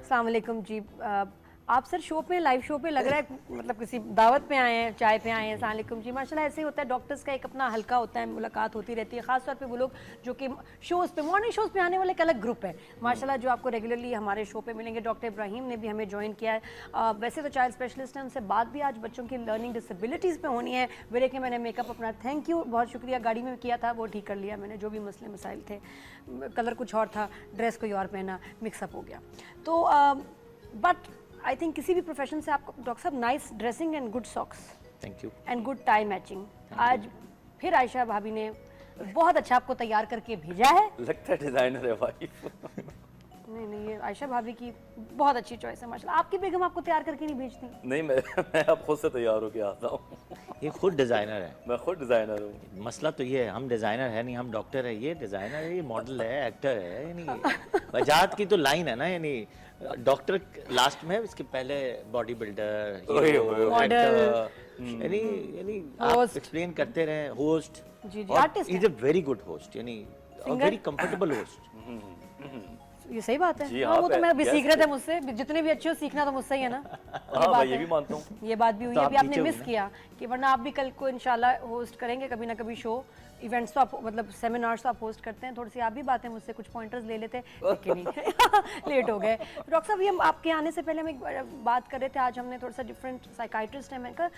अस्सलाम वालेकुम जी। आप सर शो पे, लाइव शो पे लग रहा है मतलब किसी दावत पे आए हैं, चाय पे आए हैं। अस्सलाम वालेकुम जी। माशाल्लाह ऐसे ही होता है, डॉक्टर्स का एक अपना हल्का होता है, मुलाकात होती रहती है। खास तौर पे वो लोग जो कि शोज़ पे, मॉर्निंग शोज़ पे आने वाले एक अलग ग्रुप है माशाल्लाह, जो आपको रेगुलरली हमारे शो पे मिलेंगे। डॉक्टर इब्राहिम ने भी हमें ज्वाइन किया है। वैसे तो चाइल्ड स्पेशलिस्ट हैं, उनसे बात भी आज बच्चों की लर्निंग डिसेबिलिटीज़ पे होनी है। मेरे के मैंने मेकअप अपना, थैंक यू, बहुत शुक्रिया, गाड़ी में किया था, वो ठीक कर लिया मैंने। जो भी मसले मसाइल थे, कलर कुछ और था, ड्रेस कोई और पहना, मिक्सअप हो गया। तो बट आई थिंक किसी भी प्रोफेशन से आपको डॉक्टर साहब, nice dressing and good socks, thank you. And good tie matching. आज फिर आयशा भाभी ने बहुत अच्छा आपको तैयार करके भेजा है। लगता है डिजाइनर है वाइफ। नहीं नहीं, ये आयशा भाभी की बहुत अच्छी चॉइस है माशाल्लाह। आपकी बेगम आपको तैयार करके नहीं भेजती? नहीं, मैं अब खुद से तैयार होके आता हूँ। ये खुद डिज़ाइनर है। मैं खुद डिजाइनर हूँ। मसला तो ये है, हम डिज़ाइनर है नहीं, हम डॉक्टर है। ये डिज़ाइनर है, ये मॉडल है, एक्टर है। यानी वजाहत की तो लाइन है ना, यानी डॉक्टर लास्ट में है, इसके पहले बॉडी बिल्डर, मॉडल, यानी यानी आप एक्सप्लेन करते रहे, होस्ट। जी जी, और artist is a very good host, यानी वेरी कंफर्टेबल होस्ट। ये सही बात है। जी, हाँ, वो आप तो मैं अभी yes, सीख रहे थे मुझसे, जितने भी अच्छे हो सीखना तो मुझसे ही है ना। हाँ, मैं ये भी मानता हूँ। ये बात भी हुई तो है, आप अभी आपने नीचे मिस होगी किया कि वरना आप भी कल को इंशाल्लाह होस्ट करेंगे कभी ना कभी शो, इवेंट्स तो आप मतलब सेमिनार्स तो आप होस्ट करते हैं। थोड़ी सी आप भी बातें मुझसे कुछ पॉइंटर्स ले लेते, लेकिन नहीं लेट हो गए। डॉक्टर साहब, ये हम आपके आने से पहले हम एक बात कर रहे थे, आज हमने थोड़ा सा डिफरेंट साइकाइट्रिस्ट है, मैंने कहा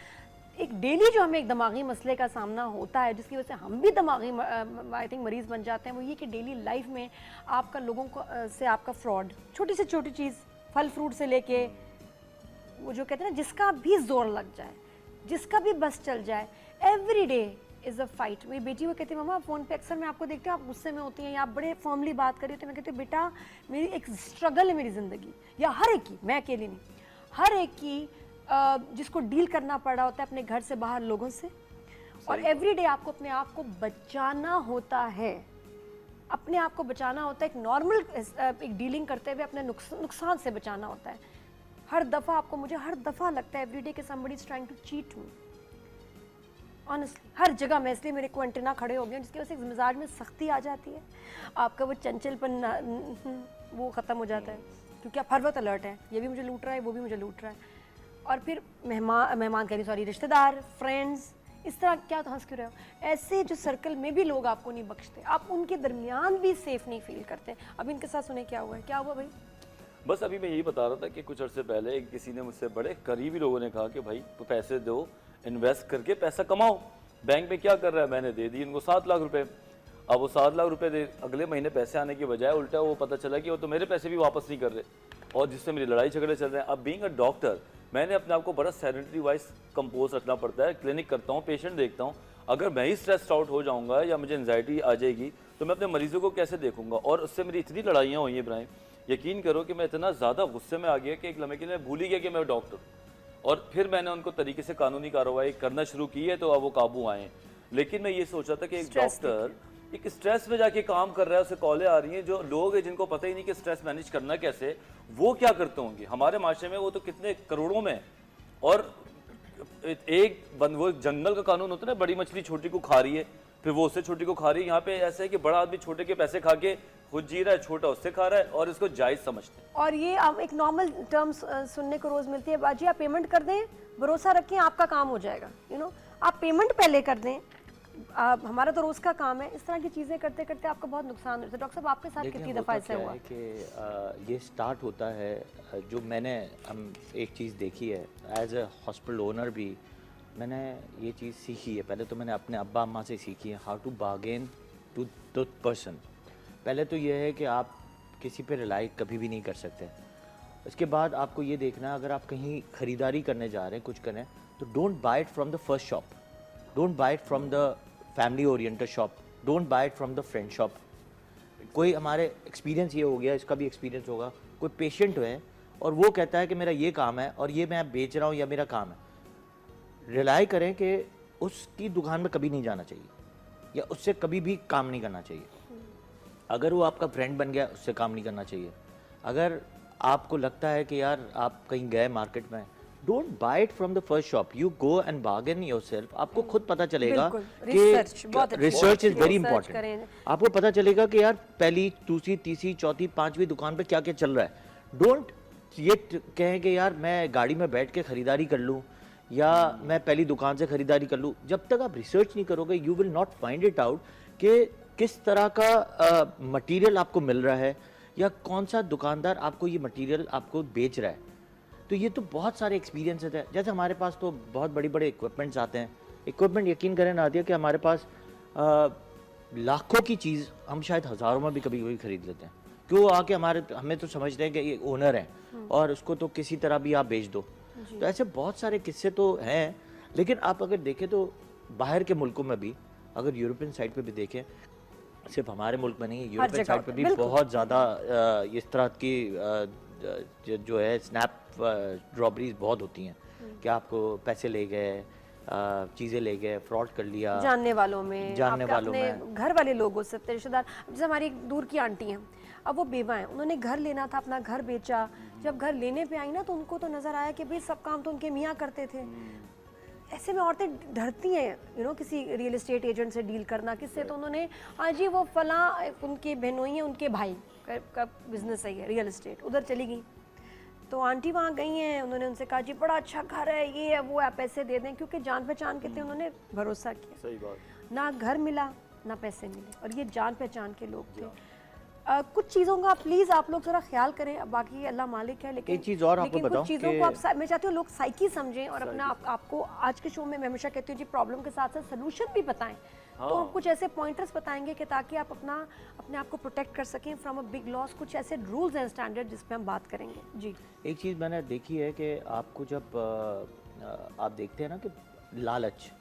एक डेली जो हमें एक दिमागी मसले का सामना होता है, जिसकी वजह से हम भी दिमागी आई थिंक मरीज़ बन जाते हैं, वो ये कि डेली लाइफ में आपका लोगों को से आपका फ्रॉड, छोटी से छोटी चीज़, फल फ्रूट से लेके वो जो कहते हैं ना, जिसका भी जोर लग जाए, जिसका भी बस चल जाए, every day is a fight. मेरी बेटी वो कहती है, मम्मा फ़ोन पे अक्सर मैं आपको देखती हूँ, आप गुस्से में होती हैं या आप बड़े फॉर्मली बात कर रही होती हैं। मैं कहती हूँ बेटा, मेरी एक स्ट्रगल है मेरी ज़िंदगी, या हर एक की, मैं अकेली नहीं, हर एक की जिसको डील करना पड़ रहा होता है अपने घर से बाहर लोगों से, और एवरीडे आपको अपने आप को बचाना होता है, अपने आप को बचाना होता है, एक नॉर्मल एक डीलिंग करते हुए अपने नुकसान से बचाना होता है। हर दफ़ा आपको, मुझे हर दफ़ा लगता है एवरीडे के somebody is trying to cheat me, honestly हर जगह। मैं इसलिए मेरे को एंटेना खड़े हो गए, जिसकी वजह से मिजाज में सख्ती आ जाती है, आपका वो चंचलपन वो ख़त्म हो जाता है, क्योंकि आप हर वक्त अलर्ट हैं, ये भी मुझे लूट रहा है, वो भी मुझे लूट रहा है। और फिर मेहमान कह रही, सॉरी, रिश्तेदार, फ्रेंड्स, इस तरह क्या तो हंस क्यों रहे हो, ऐसे जो सर्कल में भी लोग आपको नहीं बख्शते, आप उनके दरमियान भी सेफ नहीं फील करते। अब इनके साथ सुने क्या हुआ है, क्या हुआ भाई? बस अभी मैं यही बता रहा था कि कुछ अर्से पहले किसी ने मुझसे, बड़े करीबी लोगों ने कहा कि भाई तो पैसे दो, इन्वेस्ट करके पैसा कमाओ। बैंक में क्या कर रहा है, मैंने दे दी इनको 7 लाख रुपए। अब वो 7 लाख रुपए दे, अगले महीने पैसे आने की बजाय उल्टा वो पता चला कि वो तो मेरे पैसे भी वापस नहीं कर रहे, और जिससे मेरी लड़ाई झगड़े चल रहे हैं। अब बीइंग अ डॉक्टर, मैंने अपने आप को बड़ा सैनिटरी वाइज कंपोज रखना पड़ता है। क्लिनिक करता हूँ, पेशेंट देखता हूँ, अगर मैं ही स्ट्रेस आउट हो जाऊँगा या मुझे एंजाइटी आ जाएगी तो मैं अपने मरीजों को कैसे देखूंगा। और उससे मेरी इतनी लड़ाइयाँ हुई हैं इब्राहिम, यकीन करो कि मैं इतना ज़्यादा गुस्से में आ गया कि एक लम्हे के लिए भूल ही गया कि मैं डॉक्टर। और फिर मैंने उनको तरीके से कानूनी कार्रवाई करना शुरू की है, तो अब वो काबू आए। लेकिन मैं ये सोचा था कि एक डॉक्टर एक स्ट्रेस में जाके काम कर रहा है, उसे कॉलें आ रही हैं, जो लोग हैं जिनको पता ही नहीं कि स्ट्रेस मैनेज करना कैसे, वो क्या करते होंगे हमारे माशरे में, वो तो कितने करोड़ों में। और एक वो जंगल का कानून होता है ना, बड़ी मछली छोटी को खा रही है, फिर वो उससे छोटी को खा रही है। यहाँ पे ऐसा है कि बड़ा आदमी छोटे के पैसे खा के खुद जी रहा है, छोटा उससे खा रहा है, और इसको जायज समझते हैं। और ये आप एक नॉर्मल टर्म्स सुनने को रोज मिलती है, बाजी आप पेमेंट कर दें, भरोसा रखें, आपका काम हो जाएगा। आप पेमेंट पहले कर दें, हमारा तो रोज का काम है। इस तरह की चीजें करते करते आपका बहुत नुकसान होता है। डॉक्टर साहब, आपके साथ कितनी दफा ऐसा हुआ कि ये स्टार्ट होता है, जो मैंने हम एक चीज़ देखी है एज अ हॉस्पिटल ओनर भी, मैंने ये चीज़ सीखी है। पहले तो मैंने अपने अब्बा अम्मा से सीखी है, how to bargain to the person. पहले तो ये है कि आप किसी पे रिलाई कभी भी नहीं कर सकते। उसके बाद आपको ये देखना है, अगर आप कहीं ख़रीदारी करने जा रहे हैं, कुछ करें, तो don't buy it from the first shop, don't buy it from the family oriented shop, don't buy it from the friend shop. कोई हमारे एक्सपीरियंस ये हो गया, इसका भी एक्सपीरियंस होगा, कोई पेशेंट है और वो कहता है कि मेरा ये काम है और ये मैं बेच रहा हूँ या मेरा काम है, रिलाई करें कि उसकी दुकान में कभी नहीं जाना चाहिए या उससे कभी भी काम नहीं करना चाहिए। अगर वो आपका फ्रेंड बन गया, उससे काम नहीं करना चाहिए। अगर आपको लगता है कि यार आप कहीं गए मार्केट में, don't buy it from the first shop, you go and bargain yourself. आपको खुद पता चलेगा कि रिसर्च इज वेरी इंपॉर्टेंट। आपको पता चलेगा कि यार पहली, दूसरी, तीसरी, चौथी, पांचवी दुकान पे क्या क्या चल रहा है। डोंट ये कहें कि यार मैं गाड़ी में बैठ के ख़रीदारी कर लूँ या मैं पहली दुकान से ख़रीदारी कर लूँ, जब तक आप रिसर्च नहीं करोगे you will not find it out कि किस तरह का मटेरियल आपको मिल रहा है या कौन सा दुकानदार आपको ये मटेरियल आपको बेच रहा है। तो ये तो बहुत सारे एक्सपीरियंसेस है। जैसे हमारे पास तो बहुत बड़े बड़े इक्विपमेंट्स आते हैं, इक्विपमेंट यकीन करें ना, कि हमारे पास लाखों की चीज़ हम शायद हज़ारों में भी कभी कभी खरीद लेते हैं, क्यों आके हमें तो समझते हैं कि ये ओनर है और उसको तो किसी तरह भी आप बेच दो। तो ऐसे बहुत सारे किस्से तो हैं। लेकिन आप अगर देखें तो बाहर के मुल्कों में भी, अगर यूरोपियन साइड पे भी देखें, सिर्फ हमारे मुल्क में नहीं है, यूरोपियन साइड पे भी बहुत ज़्यादा इस तरह की जो है स्नैप रॉबरीज बहुत होती हैं कि आपको पैसे ले गए, चीज़ें ले गए, फ्रॉड कर लिया जानने वालों में, अपने घर वाले लोग हो सकते हैं, रिश्तेदार। जैसे हमारी एक दूर की आंटी हैं, अब वो बेवा हैं, उन्होंने घर लेना था, अपना घर बेचा। जब घर लेने पे आई ना तो उनको तो नज़र आया कि भाई सब काम तो उनके मियाँ करते थे। ऐसे में औरतें डरती हैं किसी रियल एस्टेट एजेंट से डील करना, किससे। तो उन्होंने आज ही वो फला उनके बहनोई हैं, उनके भाई का बिजनेस है रियल एस्टेट, उधर चली गई। तो आंटी वहाँ गई हैं, उन्होंने उनसे कहा जी बड़ा अच्छा घर है, ये है वो है, पैसे दे दें, क्योंकि जान पहचान के थे, उन्होंने भरोसा किया। सही बात। ना घर मिला ना पैसे मिले, और ये जान पहचान के लोग थे। कुछ चीज़ों का प्लीज़ आप लोग ज़रा ख्याल करें, बाकी अल्लाह मालिक है, लेकिन एक चीज़ और आपको कुछ बताऊं चीज़ों को आप मैं चाहती हूँ लोग साइकी समझें और अपना आपको आज के शो में मैं हमेशा कहती हूँ जी प्रॉब्लम के साथ साथ सोल्यूशन भी बताएं। तो हम कुछ ऐसे पॉइंटर्स बताएंगे कि ताकि आप अपने आप को प्रोटेक्ट कर सकें फ्रॉम अ बिग लॉस। कुछ ऐसे रूल्स एंड स्टैंडर्ड जिस पे हम बात करेंगे। जी, एक चीज़ मैंने देखी है कि आपको जब आप देखते हैं ना कि लालच,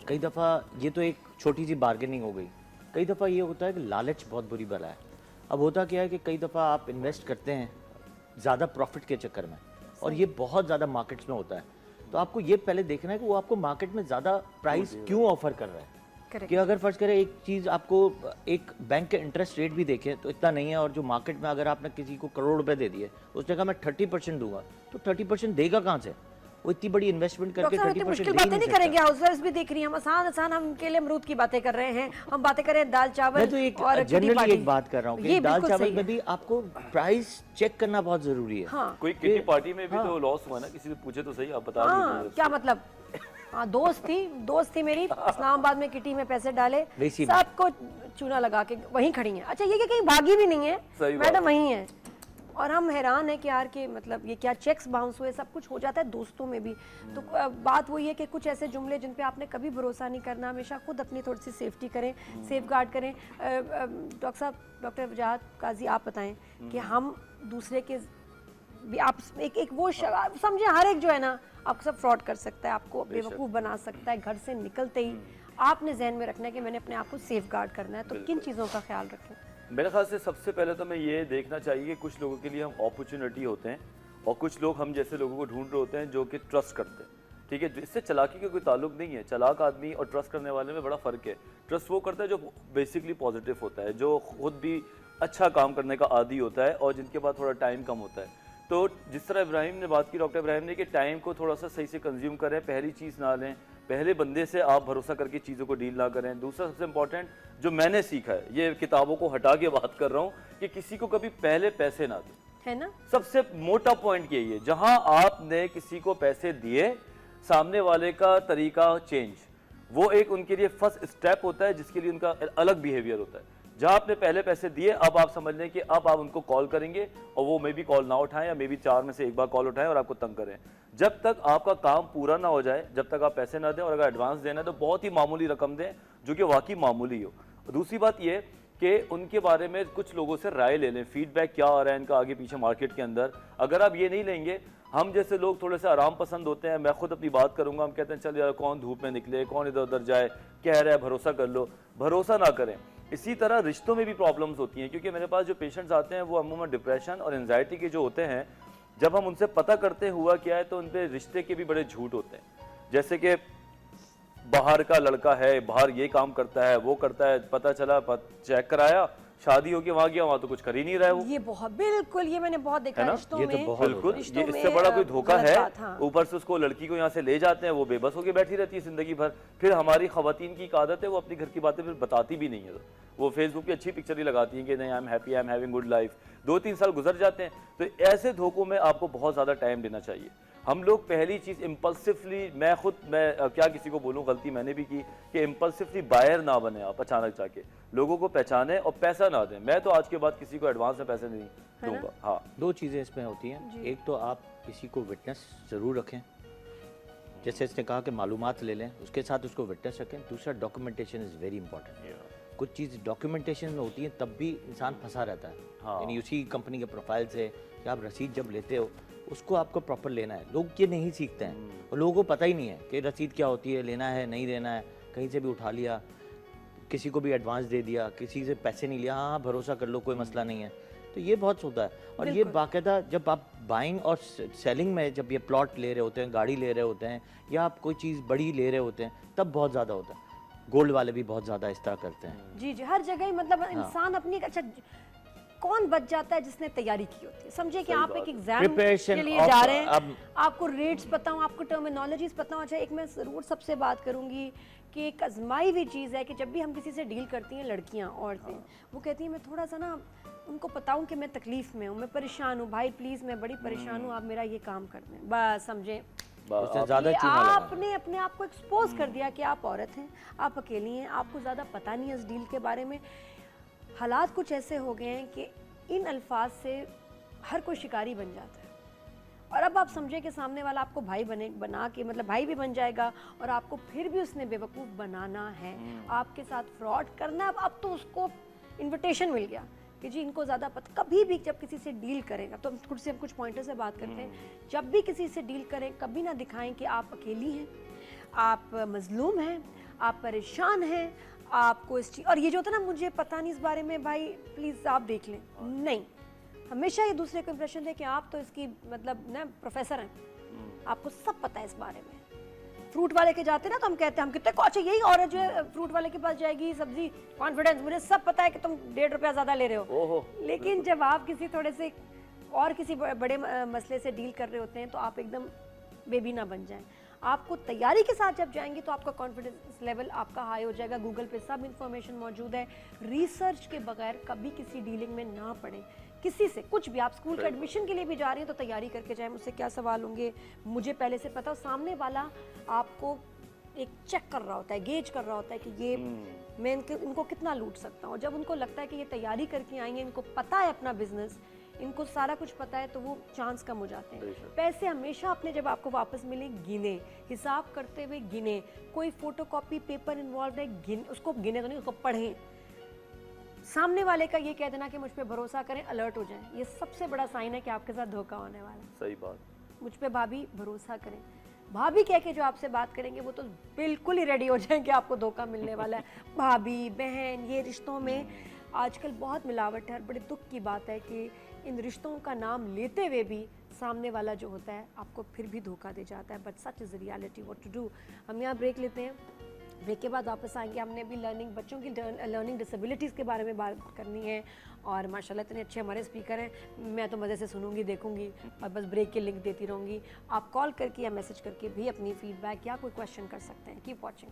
कई दफ़ा ये तो एक छोटी सी बार्गेनिंग हो गई, कई दफ़ा ये होता है कि लालच बहुत बुरी बला है। अब होता क्या है कि कई दफ़ा आप इन्वेस्ट करते हैं ज़्यादा प्रॉफिट के चक्कर में, और ये बहुत ज़्यादा मार्केट्स में होता है। तो आपको ये पहले देखना है कि वो आपको मार्केट में ज़्यादा प्राइस क्यों ऑफर कर रहा है। कि अगर फर्ज करें एक चीज़ आपको एक बैंक के इंटरेस्ट रेट भी देखें तो इतना नहीं है, और जो मार्केट में अगर आपने किसी को करोड़ रुपए दे दिए, उसने कहा मैं 30% दूंगा, तो 30% देगा कहाँ से? वो इतनी बड़ी इन्वेस्टमेंट करके 30% मुश्किल बातें नहीं करेंगे। हाउसवाइफ्स भी देख रही हैं, हम आसान हम के लिए अमरूद की बातें कर रहे हैं, हम बातें कर रहे हैं दाल चावल। मैं तो एक जनरली एक बात कर रहा हूँ कि दाल चावल में भी आपको प्राइस चेक करना बहुत जरूरी है। हाँ। कोई किटी पार्टी में भी तो लॉस हुआ ना, किसी से पूछे तो सही, आप बता दीजिए। क्या मतलब? हाँ, दोस्त थी मेरी, इस्लामाबाद में किटी में पैसे डाले, सबको चूना लगा के वहीं खड़ी है। अच्छा, ये कहीं भागी भी नहीं है मैडम, वहीं है। और हम हैरान है कि यार कि मतलब ये क्या चेक्स बाउंस हुए, सब कुछ हो जाता है दोस्तों में भी। तो बात वही है कि कुछ ऐसे जुमले जिन पे आपने कभी भरोसा नहीं करना, हमेशा खुद अपनी थोड़ी सी सेफ्टी करें, सेफ गार्ड करें। डॉक्टर साहब, डॉक्टर वजाहत काजी, आप बताएं कि हम दूसरे के भी आप एक वो समझे, हर एक जो है ना आपको सब फ्रॉड कर सकता है, आपको बेवकूफ़ बना सकता है। घर से निकलते ही आपने जहन में रखना है कि मैंने अपने आप को सेफ गार्ड करना है। तो किन चीज़ों का ख्याल रखें? मेरे ख्याल से सबसे पहले तो मैं ये देखना चाहिए कि कुछ लोगों के लिए हम अपॉर्चुनिटी होते हैं, और कुछ लोग हम जैसे लोगों को ढूंढ रहे होते हैं जो कि ट्रस्ट करते हैं। ठीक है, इससे चालाकी का कोई ताल्लुक नहीं है। चालाक आदमी और ट्रस्ट करने वाले में बड़ा फ़र्क है। ट्रस्ट वो करता है जो बेसिकली पॉजिटिव होता है, जो खुद भी अच्छा काम करने का आदी होता है और जिनके पास थोड़ा टाइम कम होता है। तो जिस तरह इब्राहिम ने बात की, डॉक्टर इब्राहिम ने, कि टाइम को थोड़ा सा सही से कंज्यूम करें, पहली चीज़ ना लें, पहले बंदे से आप भरोसा करके चीज़ों को डील ना करें। दूसरा सबसे इंपॉर्टेंट जो मैंने सीखा है, ये किताबों को हटा के बात कर रहा हूँ, कि किसी को कभी पहले पैसे ना दें, है ना। सबसे मोटा पॉइंट यही है। जहां आपने किसी को पैसे दिए, सामने वाले का तरीका चेंज, वो एक उनके लिए फर्स्ट स्टेप होता है, जिसके लिए उनका अलग बिहेवियर होता है। जहां आपने पहले पैसे दिए, अब आप समझ लें कि अब आप उनको कॉल करेंगे और वो मे बी कॉल ना उठाएं, या मे बी 4 में से एक बार कॉल उठाएं और आपको तंग करें। जब तक आपका काम पूरा ना हो जाए, जब तक आप पैसे ना दें, और अगर एडवांस देना है तो बहुत ही मामूली रकम दें, जो कि वाकई मामूली हो। दूसरी बात यह कि उनके बारे में कुछ लोगों से राय ले लें, फीडबैक क्या आ रहा है इनका आगे पीछे मार्केट के अंदर। अगर आप ये नहीं लेंगे, हम जैसे लोग थोड़े से आराम पसंद होते हैं, मैं खुद अपनी बात करूंगा, हम कहते हैं चल यार कौन धूप में निकले, कौन इधर उधर जाए, कह रहा है भरोसा कर लो, भरोसा ना करें। इसी तरह रिश्तों में भी प्रॉब्लम्स होती हैं, क्योंकि मेरे पास जो पेशेंट्स आते हैं वो अमूमन डिप्रेशन और एंजाइटी के जो होते हैं, जब हम उनसे पता करते हुआ क्या है तो उन पे रिश्ते के भी बड़े झूठ होते हैं। जैसे कि बाहर का लड़का है, बाहर ये काम करता है, वो करता है, पता चला चेक कराया, शादी होके वहां गया, वहां तो कुछ कर ही नहीं रहा है वो, ये बहुत बिल्कुल, ये मैंने बहुत देखा है ना? रिश्तों ये तो में। बहुत बिल्कुल, रिश्तों ये इससे में, बड़ा कोई धोखा गलत है। बात, हाँ। ऊपर से उसको लड़की को यहाँ से ले जाते हैं, वो बेबस होके बैठी रहती है जिंदगी भर। फिर हमारी खवातीन की एक आदत है, वो अपनी घर की बातें फिर बताती भी नहीं है। वो फेसबुक पे अच्छी पिक्चर ही लगाती हैं कि नहीं, I am happy, I am having good life. 2-3 साल गुजर जाते हैं। तो ऐसे धोखों में आपको बहुत ज़्यादा टाइम देना चाहिए। हम लोग पहली चीज़ इम्पल्सिवली, मैं क्या किसी को बोलूँ, गलती मैंने भी की कि इम्पल्सिवली बायर ना बने आप अचानक जाके, लोगों को पहचाने और पैसा ना दें। मैं तो आज के बाद किसी को एडवांस में पैसे नहीं दूंगा। हाँ, 2 चीज़ें इसमें होती हैं। एक तो आप किसी को विटनेस ज़रूर रखें, जैसे इसने कहा कि मालूमात ले लें, उसके साथ उसको विटनेस रखें। दूसरा, डॉक्यूमेंटेशन इज़ वेरी इंपॉर्टेंट। कुछ चीज़ डॉक्यूमेंटेशन में होती है तब भी इंसान फंसा रहता है। हाँ। यानी उसी कंपनी के प्रोफाइल से कि आप रसीद जब लेते हो उसको आपको प्रॉपर लेना है। लोग ये नहीं सीखते हैं और लोगों को पता ही नहीं है कि रसीद क्या होती है, लेना है नहीं लेना है, कहीं से भी उठा लिया, किसी को भी एडवांस दे दिया, किसी से पैसे नहीं लिया, हाँ भरोसा कर लो कोई मसला नहीं है। तो ये बहुत होता है। और ये बाकायदा जब आप बाइंग और सेलिंग में, जब ये प्लॉट ले रहे होते हैं, गाड़ी ले रहे होते हैं, या आप कोई चीज़ बड़ी ले रहे होते हैं, तब बहुत ज़्यादा होता है। गोल्ड वाले भी बहुत ज़्यादा इस तरह करते हैं। जी जी, हर जगह ही मतलब इंसान अपनी, अच्छा कौन बच जाता है जिसने तैयारी की होती है। समझे कि आप एक एग्जाम Preparation के लिए of- जा रहे हैं, अब- आपको रेट्स पता हो, आपको टर्मिनोलॉजीज पता हो। अच्छा, एक मैं ज़रूर सबसे बात करूंगी कि एक आजमाई हुई चीज़ है कि जब भी हम किसी से डील करती हैं, लड़कियां, औरतें, वो कहती हैं मैं थोड़ा सा ना उनको बताऊं कि मैं तकलीफ में हूँ, मैं परेशान हूँ, भाई प्लीज़ मैं बड़ी परेशान हूँ, आप मेरा ये काम कर दें, बस समझे। उससे ज़्यादा ये चूना लगा। आपने अपने आप को एक्सपोज कर दिया कि आप औरत हैं, आप अकेली हैं, आपको ज़्यादा पता नहीं है इस डील के बारे में। हालात कुछ ऐसे हो गए हैं कि इन अल्फाज से हर कोई शिकारी बन जाता है। और अब आप समझे कि सामने वाला आपको भाई बना के, मतलब भाई भी बन जाएगा, और आपको फिर भी उसने बेवकूफ़ बनाना है, आपके साथ फ्रॉड करना है। अब तो उसको इनविटेशन मिल गया कि जी इनको ज़्यादा पता। कभी भी जब किसी से डील करेगा, तो हम कुछ पॉइंटर से बात करते हैं, जब भी किसी से डील करें कभी ना दिखाएं कि आप अकेली हैं, आप मजलूम हैं, आप परेशान हैं, आपको इस चीज़, और ये जो होता है ना मुझे पता नहीं इस बारे में, भाई प्लीज़ आप देख लें, नहीं। हमेशा ये दूसरे को इंप्रेशन दे कि आप तो इसकी मतलब ना प्रोफेसर हैं, आपको सब पता है इस बारे में। फ्रूट वाले के जाते ना तो हम कहते हैं हम कितने को, अच्छा यही औरत जो है फ्रूट वाले के पास जाएगी, सब्जी, कॉन्फिडेंस, मुझे सब पता है कि तुम 1.5 रुपया ज़्यादा ले रहे हो। ओहो, लेकिन जब आप किसी थोड़े से और किसी बड़े मसले से डील कर रहे होते हैं तो आप एकदम बेबी ना बन जाएं। आपको तैयारी के साथ जब जाएंगे तो आपका कॉन्फिडेंस लेवल आपका हाई हो जाएगा। गूगल पे सब इंफॉर्मेशन मौजूद है। रिसर्च के बगैर कभी किसी डीलिंग में ना पड़े किसी से, कुछ भी। आप स्कूल के एडमिशन के लिए भी जा रही हैं तो तैयारी करके जाएं, मुझसे क्या सवाल होंगे मुझे पहले से पता हो। सामने वाला आपको एक चेक कर रहा होता है, गेज कर रहा होता है कि ये मैं इनको कितना लूट सकता हूँ। जब उनको लगता है कि ये तैयारी करके आई हैं, इनको पता है अपना बिजनेस, इनको सारा कुछ पता है, तो वो चांस कम हो जाते हैं। पैसे हमेशा अपने जब आपको वापस मिले गिने, हिसाब करते हुए गिने। कोई फोटोकॉपी पेपर इन्वॉल्व है, उसको गिने तो नहीं, उसको पढ़ें। सामने वाले का ये कह देना कि मुझ पे भरोसा करें, अलर्ट हो जाएं, ये सबसे बड़ा साइन है कि आपके साथ धोखा होने वाला है। सही बात। मुझ पे भाभी भरोसा करें, भाभी कह के जो आपसे बात करेंगे वो तो बिल्कुल ही रेडी हो जाएं कि आपको धोखा मिलने वाला है। भाभी बहन, ये रिश्तों में आजकल बहुत मिलावट है और बड़े दुख की बात है कि इन रिश्तों का नाम लेते हुए भी सामने वाला जो होता है आपको फिर भी धोखा दे जाता है। But such is reality, what to do. हम यहाँ ब्रेक लेते हैं, ब्रेक के बाद वापस आएंगे। हमने भी बच्चों की लर्निंग डिसेबिलिटीज़ के बारे में बात करनी है और माशाल्लाह इतने अच्छे हमारे स्पीकर हैं, मैं तो मज़े से सुनूंगी, देखूंगी और बस ब्रेक के लिंक देती रहूँगी। आप कॉल करके या मैसेज करके भी अपनी फीडबैक या कोई क्वेश्चन कर सकते हैं। Keep watching.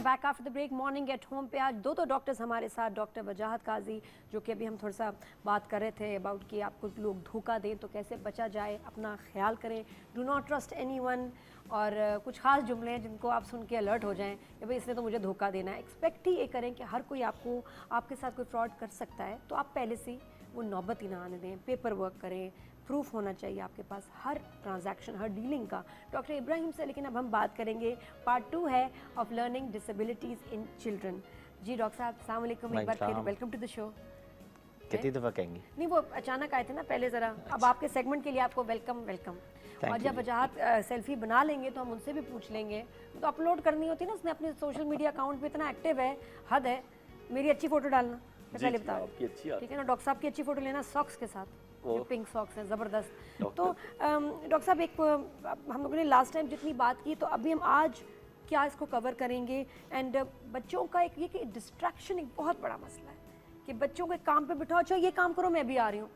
Back after the break. Morning at home पे आज दो डॉक्टर्स हमारे साथ, डॉक्टर वजाहत काजी, जो कि अभी हम थोड़ा सा बात कर रहे थे अबाउट कि आपको लोग धोखा दें तो कैसे बचा जाए, अपना ख्याल करें, डू नॉट ट्रस्ट एनीवन। और कुछ खास जुमले हैं जिनको आप सुन के अलर्ट हो जाएं कि भाई इसने तो मुझे धोखा देना है। एक्सपेक्ट ही ये करें कि हर कोई आपके साथ कोई फ्रॉड कर सकता है, तो आप पहले से वो नौबत ही ना आने दें। पेपर वर्क करें, प्रूफ होना चाहिए आपके पास हर ट्रांजैक्शन, हर डीलिंग का। डॉक्टर इब्राहिम से लेकिन अब हम बात करेंगे, पार्ट 2 है of learning disabilities in children. जी डॉक्टर साहब, अस्सलाम वालेकुम, एक बार फिर वेलकम टू द शो। कितनी दफ़ा कहेंगी? नहीं, वो अचानक आए थे ना पहले ज़रा, अब आपके सेगमेंट के लिए आपको वेलकम वेलकम। और जब वजाहत सेल्फी बना लेंगे तो हम उनसे भी पूछ लेंगे, तो अपलोड करनी होती है ना, उसने अपने सोशल मीडिया अकाउंट पे इतना एक्टिव है, हद है। मेरी अच्छी फोटो डालना, पहले बता, आपकी अच्छी ठीक है ना। डॉक्टर साहब की अच्छी फोटो लेना सॉक्स के साथ, जो पिंक सॉक्स है ज़बरदस्त। तो डॉक्टर साहब, एक हम लोगों ने लास्ट टाइम जितनी बात की, तो अभी हम आज क्या इसको कवर करेंगे। एंड बच्चों का एक ये कि डिस्ट्रैक्शन एक बहुत बड़ा मसला है, कि बच्चों को एक काम पे बिठाओ, अच्छा ये काम करो, मैं भी आ रही हूँ।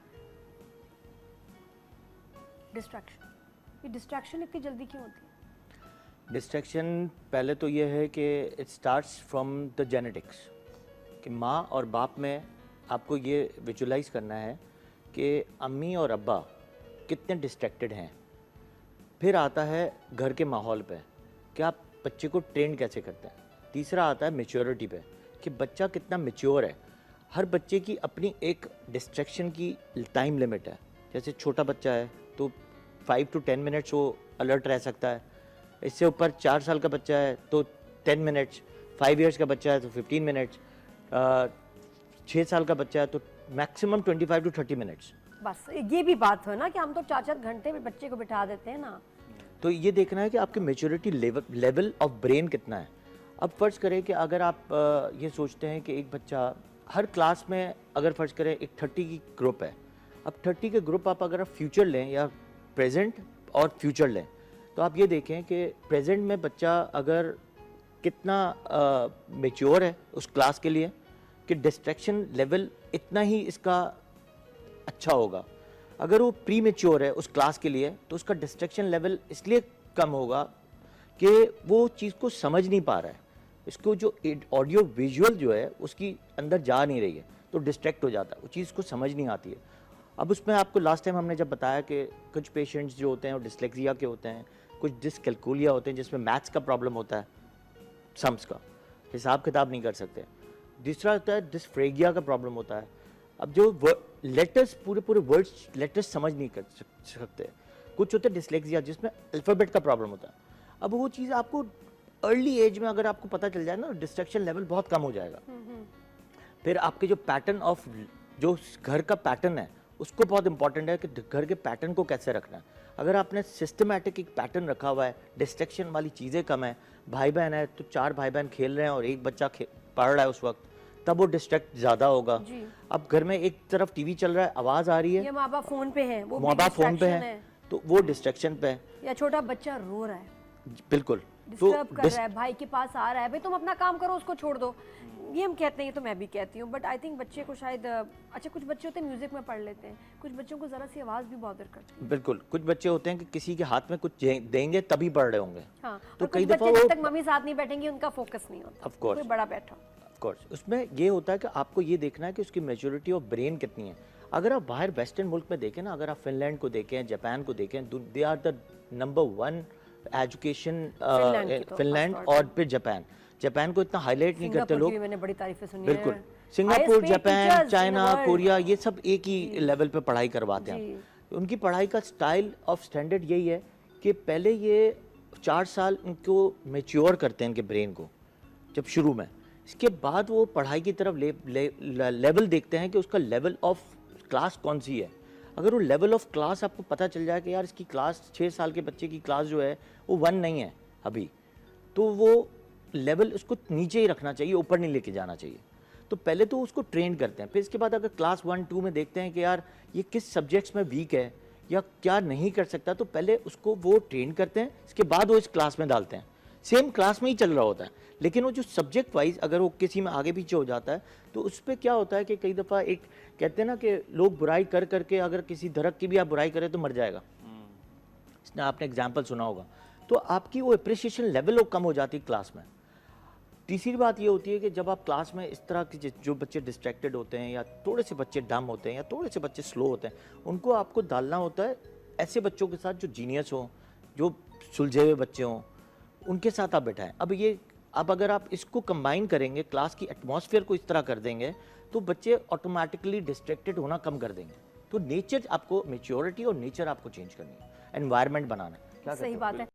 डिस्ट्रैक्शन, ये डिस्ट्रैक्शन इतनी जल्दी क्यों होती है? डिस्ट्रैक्शन पहले तो ये है कि it starts from the genetics, कि माँ और बाप में आपको ये विजुलाइज करना है कि अम्मी और अब्बा कितने डिस्ट्रैक्टेड हैं। फिर आता है घर के माहौल पे कि आप बच्चे को ट्रेन कैसे करते हैं। तीसरा आता है मैच्योरिटी पे, कि बच्चा कितना मैच्योर है। हर बच्चे की अपनी एक डिस्ट्रैक्शन की टाइम लिमिट है। जैसे छोटा बच्चा है तो 5 to 10 मिनट्स वो अलर्ट रह सकता है। इससे ऊपर 4 साल का बच्चा है तो 10 मिनट्स, 5 इयर्स का बच्चा है तो 15 मिनट्स, 6 साल का बच्चा है तो मैक्सिमम 25 to 30 मिनट्स। बस ये भी बात हो ना कि हम तो 4-4 घंटे में बच्चे को बिठा देते हैं ना। तो ये देखना है कि आपके मैच्योरिटी लेवल ऑफ ब्रेन कितना है। अब फ़र्ज़ करें कि अगर आप ये सोचते हैं कि एक बच्चा हर क्लास में, अगर फ़र्ज़ करें एक 30 की ग्रुप है, अब 30 के ग्रुप आप अगर आप फ्यूचर लें या प्रेजेंट और फ्यूचर लें, तो आप ये देखें कि प्रेजेंट में बच्चा अगर कितना मैच्योर है उस क्लास के लिए, कि डिस्ट्रैक्शन लेवल इतना ही इसका अच्छा होगा। अगर वो प्री मैच्योर है उस क्लास के लिए तो उसका डिस्ट्रैक्शन लेवल इसलिए कम होगा कि वो चीज़ को समझ नहीं पा रहा है, इसको जो ऑडियो विजुअल जो है उसकी अंदर जा नहीं रही है, तो डिस्ट्रैक्ट हो जाता है, वो चीज़ को समझ नहीं आती है। अब उसमें आपको लास्ट टाइम हमने जब बताया कि कुछ पेशेंट्स जो होते हैं वो डिस्लेक्सिया के होते हैं, कुछ डिसकैल्कुलिया होते हैं जिसमें मैथ्स का प्रॉब्लम होता है, सम्स का हिसाब किताब नहीं कर सकते। दूसरा होता है डिस्फ्रेगिया का प्रॉब्लम होता है। अब जो लेटर्स पूरे वर्ड्स लेटर्स समझ नहीं कर सकते। कुछ होते हैं डिस्लेक्सिया जिसमें अल्फ़ाबेट का प्रॉब्लम होता है। अब वो चीज़ आपको अर्ली एज में अगर आपको पता चल जाए ना, डिस्ट्रैक्शन लेवल बहुत कम हो जाएगा। फिर आपके जो पैटर्न ऑफ जो घर का पैटर्न है उसको बहुत इंपॉर्टेंट है कि घर के पैटर्न को कैसे रखना है। अगर आपने सिस्टमैटिक एक पैटर्न रखा हुआ है, डिस्ट्रैक्शन वाली चीज़ें कम है, भाई बहन है तो 4 भाई बहन खेल रहे हैं और एक बच्चा पढ़ रहा है उस वक्त, तब वो डिस्ट्रैक्ट ज़्यादा होगा। अब घर में एक तरफ टीवी चल रहा है, आवाज़ आ रही है, या माँ बाप फोन पे है, वो माँ बाप फोन पे है, तो वो डिस्ट्रैक्शन पे है। या छोटा बच्चा रो रहा है, बिल्कुल डिस्टर्ब कर रहा है, भाई के पास आ रहा है, भाई तुम अपना काम करो, उसको छोड़ दो। ये हम कहते हैं, ये तो मैं भी कहती हूँ, बट आई थिंक बच्चे को शायद अच्छा, कुछ बच्चे होते हैं म्यूजिक में पढ़ लेते हैं, कुछ बच्चों को जरा सी आवाज़ भी बॉदर करती है। बिल्कुल, कुछ बच्चे होते हैं कि किसी के हाथ में कुछ देंगे तभी पढ़ रहे होंगे। हाँ, तो और कई कुछ दफा बच्चे वो जब तक मम्मी साथ नहीं बैठेंगे उनका फोकस नहीं होता। ऑफ कोर्स, कोई बड़ा बैठा, ऑफ कोर्स, उसमें ये होता है कि आपको ये देखना है कि उसकी मैच्योरिटी ऑफ ब्रेन कितनी है। अगर आप बाहर वेस्टर्न मुल्क में देखें ना, अगर आप फिनलैंड को देखें, जापान को देखें, they are the number 1 education, Finland और फिर जापान को इतना हाईलाइट नहीं करते लोग। मैंने बड़ी तारीफें सुनी है। बिल्कुल, सिंगापुर, जापान, चाइना, कोरिया, ये सब एक ही लेवल पे पढ़ाई करवाते हैं। उनकी पढ़ाई का स्टाइल ऑफ स्टैंडर्ड यही है कि पहले ये 4 साल उनको मैच्योर करते हैं इनके ब्रेन को जब शुरू में, इसके बाद वो पढ़ाई की तरफ लेवल देखते हैं कि उसका लेवल ऑफ क्लास कौन सी है। अगर वो लेवल ऑफ क्लास आपको पता चल जाए कि यार इसकी क्लास 6 साल के बच्चे की क्लास जो है वो 1 नहीं है अभी, तो वो लेवल उसको नीचे ही रखना चाहिए, ऊपर नहीं लेके जाना चाहिए। तो पहले तो उसको ट्रेन करते हैं, फिर इसके बाद अगर क्लास 1-2 में देखते हैं कि यार ये किस सब्जेक्ट्स में वीक है या क्या नहीं कर सकता, तो पहले उसको वो ट्रेन करते हैं, इसके बाद वो इस क्लास में डालते हैं। सेम क्लास में ही चल रहा होता है, लेकिन वो जो सब्जेक्ट वाइज अगर वो किसी में आगे पीछे हो जाता है तो उस पर क्या होता है कि कई दफ़ा एक कहते हैं ना कि लोग बुराई कर करके अगर किसी दरख्त की भी आप बुराई करें तो मर जाएगा, इसने आपने एग्जाम्पल सुना होगा। तो आपकी वो अप्रिसिएशन लेवल कम हो जाती है क्लास में। तीसरी बात ये होती है कि जब आप क्लास में इस तरह के जो बच्चे डिस्ट्रैक्टेड होते हैं या थोड़े से बच्चे डम होते हैं या थोड़े से बच्चे स्लो होते हैं, उनको आपको डालना होता है ऐसे बच्चों के साथ जो जीनियस हों, जो सुलझे हुए बच्चे हों, उनके साथ आप बैठाएं। अब अगर आप इसको कंबाइन करेंगे, क्लास की एटमॉस्फेयर को इस तरह कर देंगे, तो बच्चे ऑटोमेटिकली डिस्ट्रैक्टेड होना कम कर देंगे। तो नेचर आपको, मैच्योरिटी और नेचर आपको चेंज करनी है, एनवायरनमेंट बनाना है। सही बात है।